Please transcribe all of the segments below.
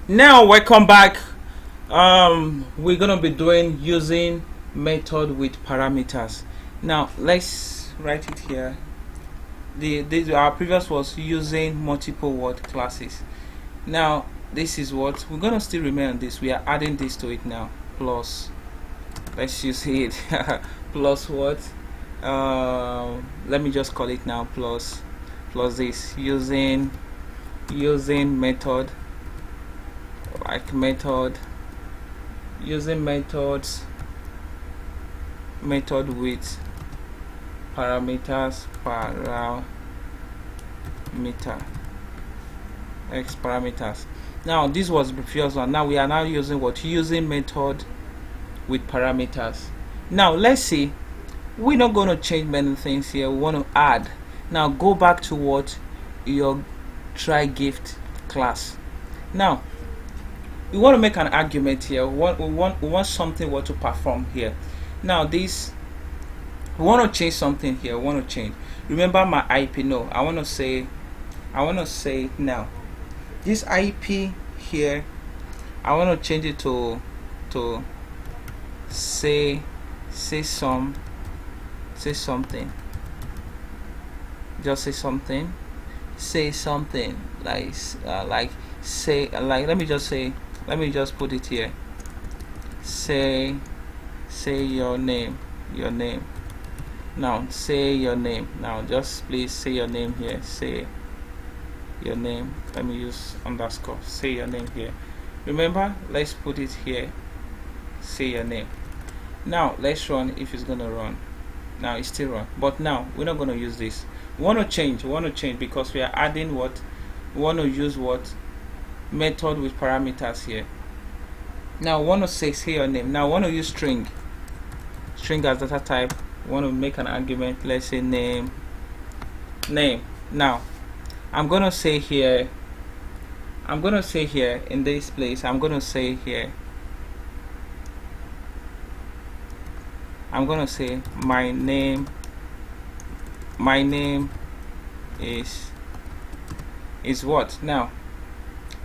Now welcome back. We're gonna be doing using method with parameters. Now let's write it here. Our previous was using multiple word classes. Now this is what we're gonna still remain on this. We are adding this to it now. Plus, let's use it. Plus what? Let me just call it now. Plus this using method, like method, using method with parameters, parameters. Now this was the previous one. Now we are now using what? Using method with parameters. Now let's see, we're not going to change many things here. We want to add. Now go back to what? Your try gift class. Now we want to make an argument here. We want something what to perform here. Now this, we want to change something here. We want to change. Remember my IP? No, I want to say now this IP here, I want to change it to say something. Just say something. Say something like say, like, let me just put it here. Say your name. Now say your name. Now just please say your name here. Say your name. Let me use underscore. Say your name here. Remember, let's put it here. Say your name. Now let's run. If it's gonna run, now it's still run, but now we're not gonna use this. We want to change because we are adding what? We want to use what? Method with parameters here. Now we want to say your name. Now we want to use string as data type. We want to make an argument. Let's say name. Now I'm gonna say here in this place, I'm gonna say my name is what? Now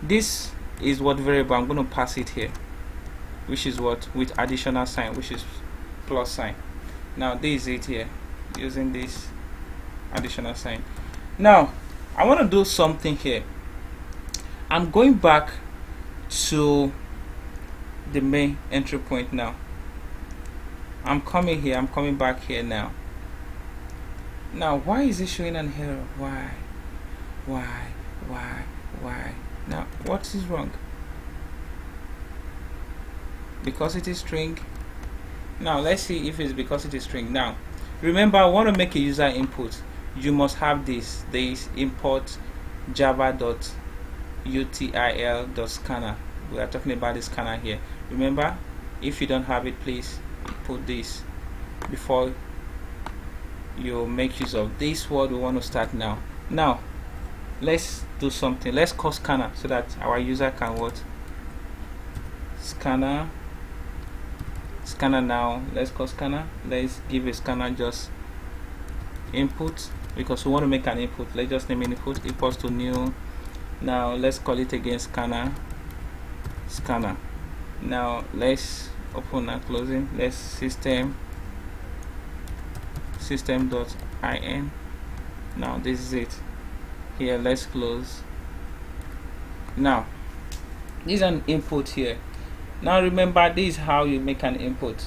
this is what variable I'm going to pass it here, which is what? With additional sign, which is plus sign. Now this is it here, using this additional sign. Now I want to do something here. I'm going back to the main entry point. Now I'm coming back here now. Now why is it showing an error? Why? Now what is wrong? Because it is string. Now let's see if it's because it is string. Now remember, I want to make a user input. You must have this import java.util.scanner. We are talking about the scanner here. Remember, if you don't have it, please put this before you make use of this word. We want to start now. Now let's do something. Let's call scanner so that our user can what? Scanner. Now let's call scanner. Let's give a scanner just input, because we want to make an input. Let's just name it input equals to new. Now let's call it again scanner. Now let's open and closing. Let's system.in. now this is it here. Let's close. Now this is an input here. Now remember, this is how you make an input.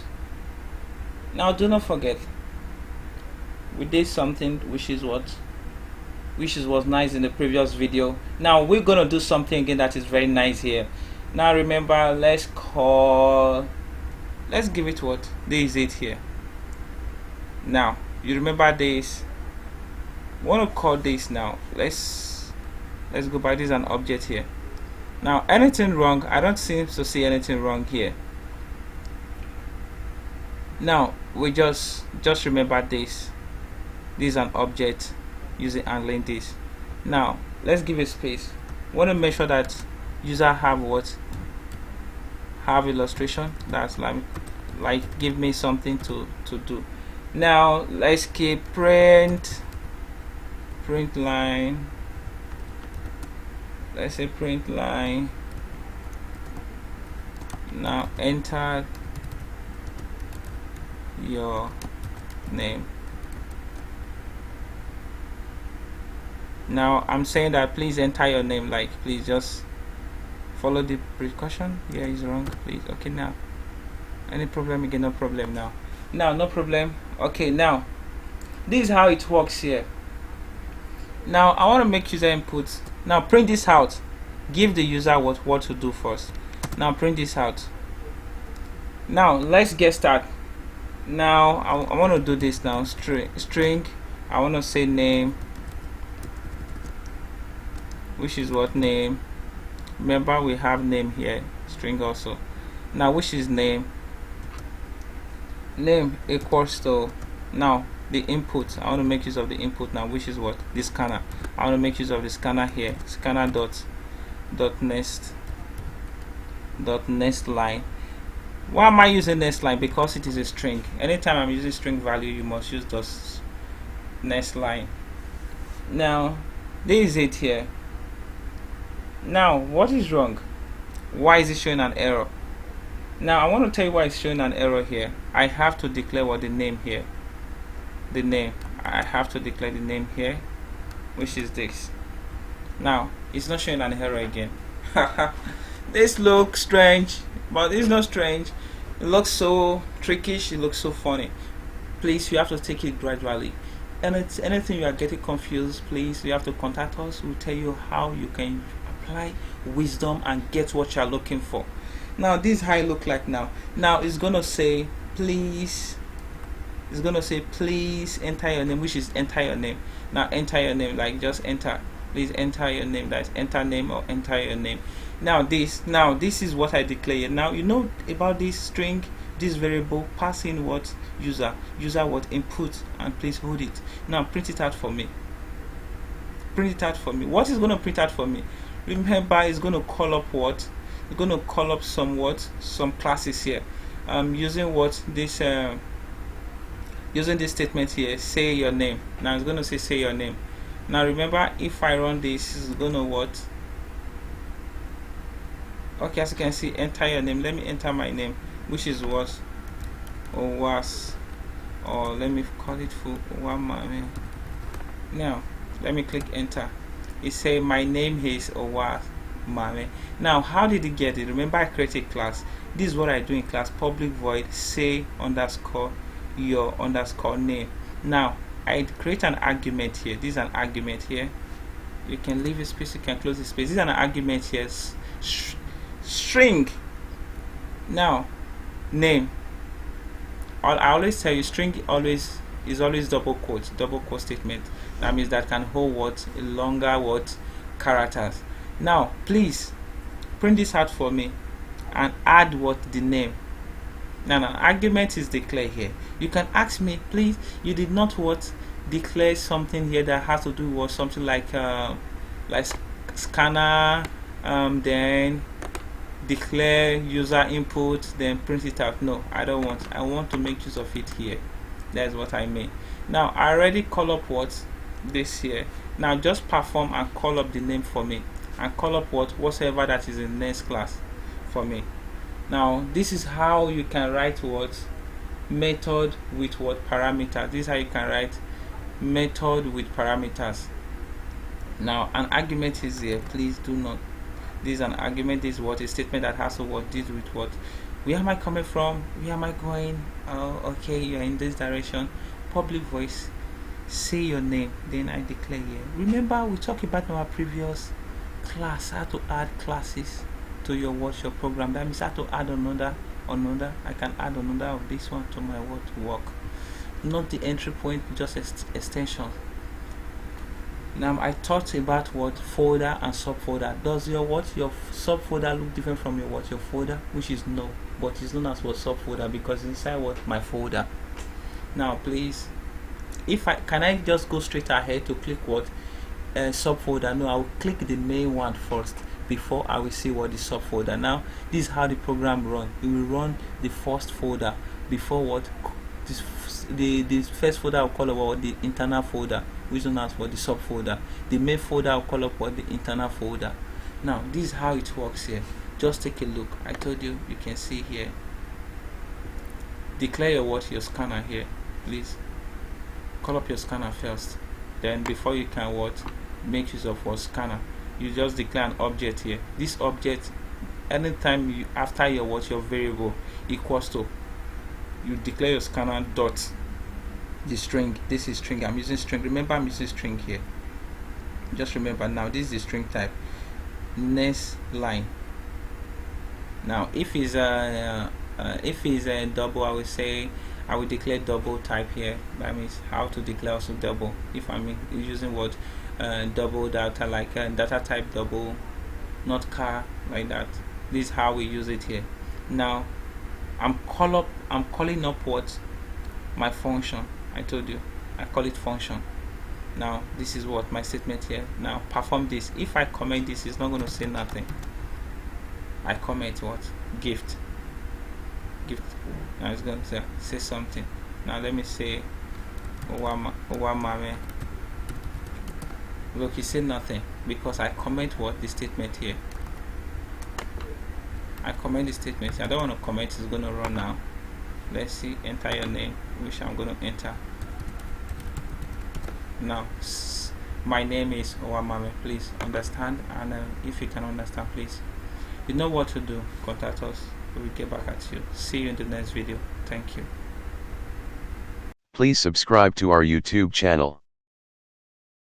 Now do not forget, we did something which was nice in the previous video. Now we're gonna do something again that is very nice here. Now remember, let's give it what? This is it here. Now you remember this. Want to call this now. Let's go by this an object here. Now anything wrong? I don't seem to see anything wrong here. Now we just remember this is an object using handling this. Now let's give it space. Want to make sure that user have what? Have illustration. That's like give me something to do. Now let's keep print line. Let's say print line Now enter your name. Now I'm saying that please enter your name, like please just follow the precaution. Yeah, is wrong, please. Okay, now any problem again? No problem now. No problem. Okay, now this is how it works here. Now I want to make user input. Now print this out. Give the user what to do first. Now print this out. Now let's get started. Now I want to do this now. String. I want to say name, which is what name. Remember we have name here, string also. Now which is name. Name equals to, now the input. I want to make use of the input now, which is what, the scanner. I want to make use of the scanner here. Scanner dot next line. Why am I using next line? Because it is a string. Anytime I'm using string value, you must use this next line. Now this is it here. Now what is wrong? Why is it showing an error? Now I want to tell you why it's showing an error here. I have to declare what the name here. The name. I have to declare the name here, which is this. Now it's not showing an error again. This looks strange, but it's not strange. It looks so trickish. It looks so funny. Please, you have to take it gradually. And it's anything you are getting confused, please, you have to contact us. We'll tell you how you can apply wisdom and get what you're looking for. Now this is how it look like now. Now it's gonna say please. It's gonna say please enter your name, which is enter your name. Now enter your name, like just enter. Please enter your name. That's enter name or enter your name. Now this is what I declare. Now you know about this string, this variable, pass in what user what input, and please hold it. Now print it out for me. Print it out for me. What is going to print out for me? Remember, it's going to call up what? It's going to call up some classes here. Using what this using this statement here, say your name. Now it's going to say your name. Now remember, if I run this, it's going to what? Okay, as you can see, enter your name. Let me enter my name, which is what? Was, or let me call it for one. Now let me click enter. It say my name is Owas Mame. Now how did it get it? Remember, I created a class. This is what I do in class: public void say underscore your underscore name. Now I create an argument here. This is an argument here. You can leave a space, you can close the space. This is an argument here. String. Now name. I always tell you, string is always double quote statement. That means that can hold what, a longer what, characters. Now please print this out for me and add what, the name. Now argument is declared here. You can ask me, please, you did not what, declare something here that has to do with something like scanner, then declare user input, then print it out. No, I don't want. I want to make use of it here. That's what I mean. Now I already call up what, this here. Now just perform and call up the name for me, and call up whatever that is in the next class for me. Now this is how you can write what, method with what, parameters. This is how you can write method with parameters. Now an argument is here. Please do not. This is an argument. This is what, a statement that has to what, deal with what. Where am I coming from? Where am I going? Oh, okay, you're in this direction. Public voice, say your name, then I declare here. Remember, we talked about in our previous class how to add classes to your program. That means how to add another. I can add another of this one to my work. Not the entry point, just extension. Now I talked about what, folder and subfolder. Does your subfolder look different from your folder? Which is no, but it's known as what, subfolder, because inside what, my folder. Now please, can I just go straight ahead to click what, subfolder? No, I will click the main one first before I will see what the subfolder. Now this is how the program run. It will run the first folder before what, the first folder I'll call about the internal folder, which is known as what, the subfolder. The main folder I'll call up what, the internal folder. Now this is how it works here. Just take a look. I told you, you can see here. Declare your scanner here, please. Call up your scanner first. Then before you can make use of what scanner, you just declare an object here. This object, anytime you after your variable equals to, you declare your scanner dot the string. This is string. I'm using string. Remember, I'm using string here. Just remember now, this is the string type. Next line. Now if it's a double, I will declare double type here. That means how to declare also double. If I'm using double data, like data type double, not car, like that. This is how we use it here. Now I'm calling up what my function. I told you I call it function. Now this is what my statement here. Now perform this. If I comment this, it's not going to say nothing. I comment what gift. Now it's going to say something. Now let me say Owamame. Look, you say nothing because I comment what the statement here. I comment the statement. I don't want to comment. It's going to run now. Let's see. Enter your name, which I'm going to enter. Now my name is Owamame. Please understand, and if you can understand, please, you know what to do. Contact us. We will get back at you. See you in the next video. Thank you. Please subscribe to our YouTube channel.